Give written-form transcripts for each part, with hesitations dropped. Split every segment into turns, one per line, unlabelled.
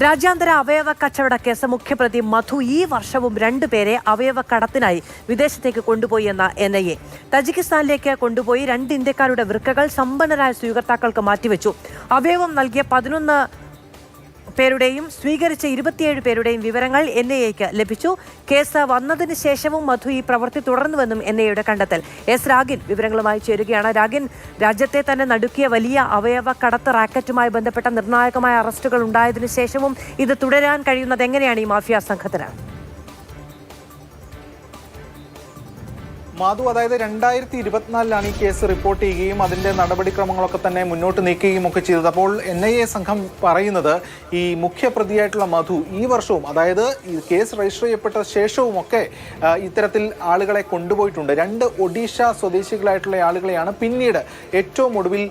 രാജ്യാന്തര അവയവ കച്ചവട കേസ് മുഖ്യപ്രതി മധു ഈ വർഷവും 2 പേരെ അവയവ കടത്തിനായി വിദേശത്തേക്ക് കൊണ്ടുപോയി എന്ന NIA. തജിക്കിസ്ഥാനിലേക്ക് കൊണ്ടുപോയി 2 ഇന്ത്യക്കാരുടെ വൃക്കകൾ സമ്പന്നരായ സ്വീകർത്താക്കൾക്ക് മാറ്റിവെച്ചു. അവയവം നൽകിയ 11 പേരുടെയും സ്വീകരിച്ച 27 പേരുടെയും വിവരങ്ങൾ NIAക്ക് ലഭിച്ചു. കേസ് വന്നതിന് ശേഷവും മധു ഈ പ്രവൃത്തി തുടർന്നുവെന്നും NIAയുടെ കണ്ടെത്തൽ. രാഗിൻ വിവരങ്ങളുമായി ചേരുകയാണ്. രാഗിൻ, രാജ്യത്തെ തന്നെ നടുക്കിയ വലിയ അവയവ കടത്ത് റാക്കറ്റുമായി ബന്ധപ്പെട്ട നിർണായകമായ അറസ്റ്റുകൾ ഉണ്ടായതിനു ശേഷവും ഇത് തുടരാൻ കഴിയുന്നത് എങ്ങനെയാണ് ഈ മാഫിയ സംഘത്തിന്?
മാധു, അതായത് 2024 ഈ കേസ് റിപ്പോർട്ട് ചെയ്യുകയും അതിന്റെ നടപടിക്രമങ്ങളൊക്കെ തന്നെ മുന്നോട്ട് നീക്കുകയും ഒക്കെ ചെയ്തത്. അപ്പോൾ NIA സംഘം പറയുന്നത് ഈ മുഖ്യപ്രതിയായിട്ടുള്ള മധു ഈ വർഷവും, അതായത് ഈ കേസ് രജിസ്റ്റർ ചെയ്യപ്പെട്ട ശേഷവും ഒക്കെ ഇത്തരത്തിൽ ആളുകളെ കൊണ്ടുപോയിട്ടുണ്ട്. 2 ഒഡീഷ സ്വദേശികളായിട്ടുള്ള ആളുകളെയാണ് പിന്നീട് ഏറ്റവും ഒടുവിൽ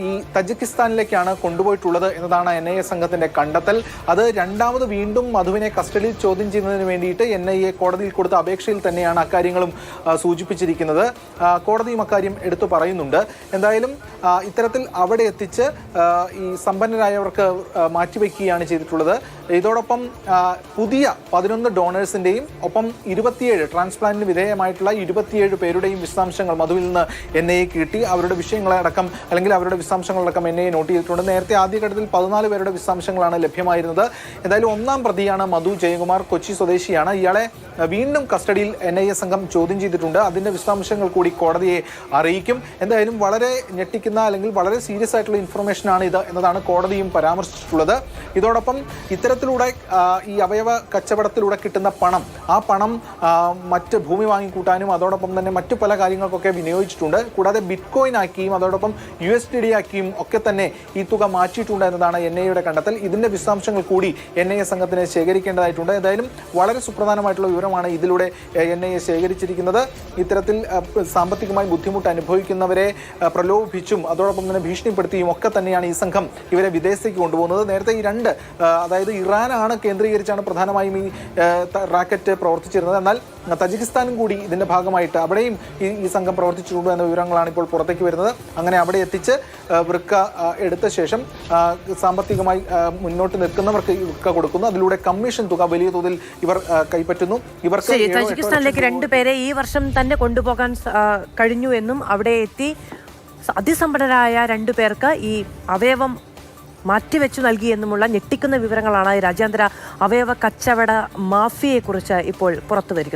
ഈ തജിക്കിസ്ഥാനിലേക്കാണ് കൊണ്ടുപോയിട്ടുള്ളത് എന്നതാണ് NIA സംഘത്തിന്റെ കണ്ടെത്തൽ. അത് രണ്ടാമത് വീണ്ടും മധുവിനെ കസ്റ്റഡിയിൽ ചോദ്യം ചെയ്യുന്നതിന് വേണ്ടിയിട്ട് NIA കോടതിയിൽ കൊടുത്ത അപേക്ഷയിൽ തന്നെയാണ് അക്കാര്യങ്ങളും സൂചിപ്പിച്ചിരിക്കുന്നത്. കോടതിയും അക്കാര്യം എടുത്തു പറയുന്നുണ്ട്. എന്തായാലും ഇത്തരത്തിൽ അവിടെ എത്തിച്ച് ഈ സമ്പന്നരായവർക്ക് മാറ്റിവെക്കുകയാണ് ചെയ്തിട്ടുള്ളത്. ഇതോടൊപ്പം പുതിയ 11 ഡോണേഴ്സിൻ്റെയും ഒപ്പം 27 ട്രാൻസ്പ്ലാന്റിന് വിധേയമായിട്ടുള്ള 27 പേരുടെയും വിശദാംശങ്ങൾ മധുവിൽ നിന്ന് NIA കിട്ടി. അവരുടെ വിഷയങ്ങളടക്കം അല്ലെങ്കിൽ അവരുടെ വിശദാംശങ്ങളടക്കം NIA നോട്ട് ചെയ്തിട്ടുണ്ട്. നേരത്തെ ആദ്യഘട്ടത്തിൽ 14 പേരുടെ വിശദാംശങ്ങളാണ് ലഭ്യമായിരുന്നത്. എന്തായാലും 1-ാം പ്രതിയാണ് മധു ജയകുമാർ, കൊച്ചി സ്വദേശിയാണ്. ഇയാളെ വീണ്ടും കസ്റ്റഡിയിൽ NIA സംഘം ചോദ്യം ചെയ്തിട്ടുണ്ട്. അതിന്റെ വിശദാംശങ്ങൾ കൂടി കോടതിയെ അറിയിക്കും. എന്തായാലും വളരെ ഞെട്ടിക്കുന്ന അല്ലെങ്കിൽ വളരെ സീരിയസ് ആയിട്ടുള്ള ഇൻഫർമേഷൻ ആണ് ഇത് എന്നതാണ് കോടതിയും പരാമർശിച്ചിട്ടുള്ളത്. ഇതോടൊപ്പം ഇത്തരത്തിലൂടെ ഈ അവയവ കച്ചവടത്തിലൂടെ കിട്ടുന്ന പണം, ആ പണം മറ്റ് ഭൂമി വാങ്ങിക്കൂട്ടാനും അതോടൊപ്പം തന്നെ മറ്റു പല കാര്യങ്ങൾക്കൊക്കെ വിനിയോഗിച്ചിട്ടുണ്ട്. കൂടാതെ ബിറ്റ്കോയിൻ ആക്കിയും അതോടൊപ്പം USDT ആക്കിയും ഒക്കെ തന്നെ ഈ തുക മാറ്റിയിട്ടുണ്ട് എന്നതാണ് NIAയുടെ കണ്ടെത്തൽ. ഇതിന്റെ വിശദാംശങ്ങൾ കൂടി NIA സംഘത്തിന് ശേഖരിക്കേണ്ടതായിട്ടുണ്ട്. എന്തായാലും വളരെ സുപ്രധാനമായിട്ടുള്ള വിവരമാണ് ഇതിലൂടെ NIA ശേഖരിച്ചിരിക്കുന്നത്. ഇത്തരത്തിൽ സാമ്പത്തികമായി ബുദ്ധിമുട്ട് അനുഭവിക്കുന്നവരെ പ്രലോഭിച്ചും അതോടൊപ്പം തന്നെ ഭീഷണിപ്പെടുത്തിയും ഒക്കെ തന്നെയാണ് ഈ സംഘം ഇവരെ വിദേശത്തേക്ക് കൊണ്ടുപോകുന്നത്. നേരത്തെ ഈ 2, അതായത് ഇറാനാണ് കേന്ദ്രീകരിച്ചാണ് പ്രധാനമായും ഈ റാക്കറ്റ് പ്രവർത്തിച്ചിരുന്നത്. എന്നാൽ തജിക്കിസ്ഥാനും കൂടി ഇതിന്റെ ഭാഗമായിട്ട് അവിടെയും ഈ സംഘം പ്രവർത്തിച്ചിട്ടുണ്ട് എന്ന വിവരങ്ങളാണ് ഇപ്പോൾ പുറത്തേക്ക് വരുന്നത്. അങ്ങനെ അവിടെ എത്തിച്ച് വൃക്ക എടുത്ത ശേഷം സാമ്പത്തികമായി മുന്നോട്ട് നിൽക്കുന്നവർക്ക് വൃക്ക കൊടുക്കുന്നു. അതിലൂടെ കമ്മീഷൻ തുക വലിയ തോതിൽ ഇവർ കൈപ്പറ്റുന്നു. ഇവർക്ക്
തജിക്കിസ്ഥാനിലേക്ക് 2 പേരെ ഈ വർഷം തന്നെ കൊണ്ടുപോകാൻ കഴിഞ്ഞു എന്നും അവിടെ എത്തി അതിസമ്പന്നരായ 2 പേർക്ക് ഈ അവയവം മാറ്റിവെച്ചു നൽകിയെന്നുമുള്ള ഞെട്ടിക്കുന്ന വിവരങ്ങളാണ് രാജ്യാന്തര അവയവ കച്ചവട മാഫിയയെക്കുറിച്ച് ഇപ്പോൾ പുറത്തുവരുന്നത്.